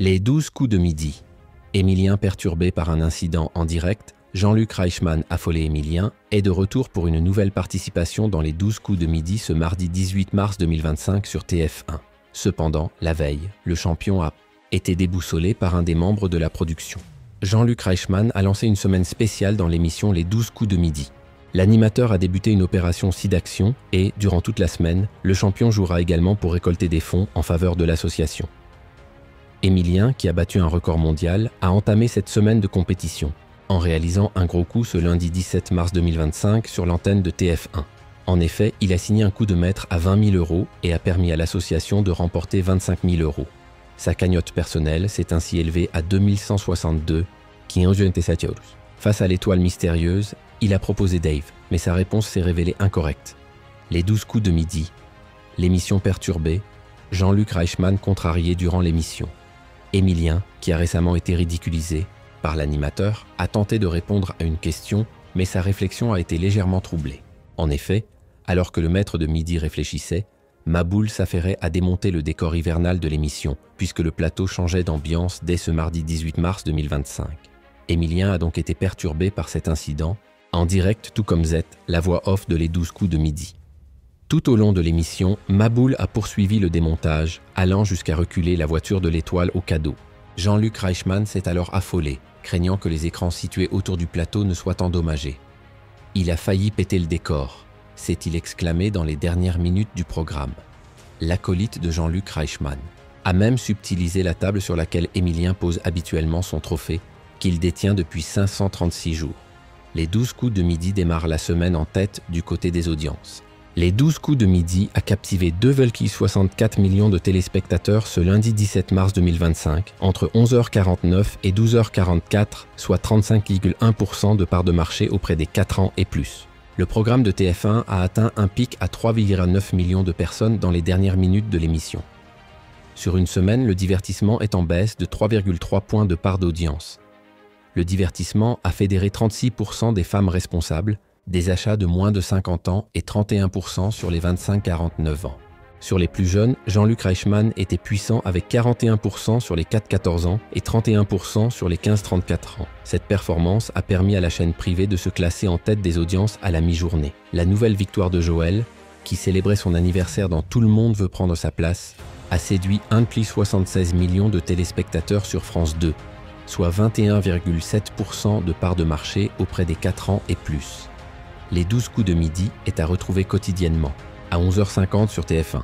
Les 12 coups de midi. Émilien perturbé par un incident en direct, Jean-Luc Reichmann, affolé Émilien, est de retour pour une nouvelle participation dans les 12 coups de midi ce mardi 18 mars 2025 sur TF1. Cependant, la veille, le champion a été déboussolé par un des membres de la production. Jean-Luc Reichmann a lancé une semaine spéciale dans l'émission Les 12 coups de midi. L'animateur a débuté une opération SIDAction et, durant toute la semaine, le champion jouera également pour récolter des fonds en faveur de l'association. Émilien, qui a battu un record mondial, a entamé cette semaine de compétition, en réalisant un gros coup ce lundi 17 mars 2025 sur l'antenne de TF1. En effet, il a signé un coup de maître à 20 000 € et a permis à l'association de remporter 25 000 €. Sa cagnotte personnelle s'est ainsi élevée à 2162 €. Face à l'étoile mystérieuse, il a proposé Dave, mais sa réponse s'est révélée incorrecte. Les 12 coups de midi. L'émission perturbée, Jean-Luc Reichmann contrarié durant l'émission. Émilien, qui a récemment été ridiculisé par l'animateur, a tenté de répondre à une question, mais sa réflexion a été légèrement troublée. En effet, alors que le maître de midi réfléchissait, Maboul s'affairait à démonter le décor hivernal de l'émission, puisque le plateau changeait d'ambiance dès ce mardi 18 mars 2025. Émilien a donc été perturbé par cet incident, en direct tout comme Z, la voix off de Les 12 coups de midi. Tout au long de l'émission, Maboul a poursuivi le démontage, allant jusqu'à reculer la voiture de l'étoile au cadeau. Jean-Luc Reichmann s'est alors affolé, craignant que les écrans situés autour du plateau ne soient endommagés. « Il a failli péter le décor », s'est-il exclamé dans les dernières minutes du programme. L'acolyte de Jean-Luc Reichmann a même subtilisé la table sur laquelle Émilien pose habituellement son trophée, qu'il détient depuis 536 jours. Les 12 coups de midi démarrent la semaine en tête du côté des audiences. Les 12 coups de midi a captivé 2,64 millions de téléspectateurs ce lundi 17 mars 2025, entre 11h49 et 12h44, soit 35,1% de part de marché auprès des 4 ans et plus. Le programme de TF1 a atteint un pic à 3,9 millions de personnes dans les dernières minutes de l'émission. Sur une semaine, le divertissement est en baisse de 3,3 points de part d'audience. Le divertissement a fédéré 36% des femmes responsables, des achats de moins de 50 ans et 31% sur les 25-49 ans. Sur les plus jeunes, Jean-Luc Reichmann était puissant avec 41% sur les 4-14 ans et 31% sur les 15-34 ans. Cette performance a permis à la chaîne privée de se classer en tête des audiences à la mi-journée. La nouvelle victoire de Joël, qui célébrait son anniversaire dans Tout le monde veut prendre sa place, a séduit 1,76 million de téléspectateurs sur France 2, soit 21,7% de part de marché auprès des 4 ans et plus. Les 12 coups de midi est à retrouver quotidiennement, à 11h50 sur TF1.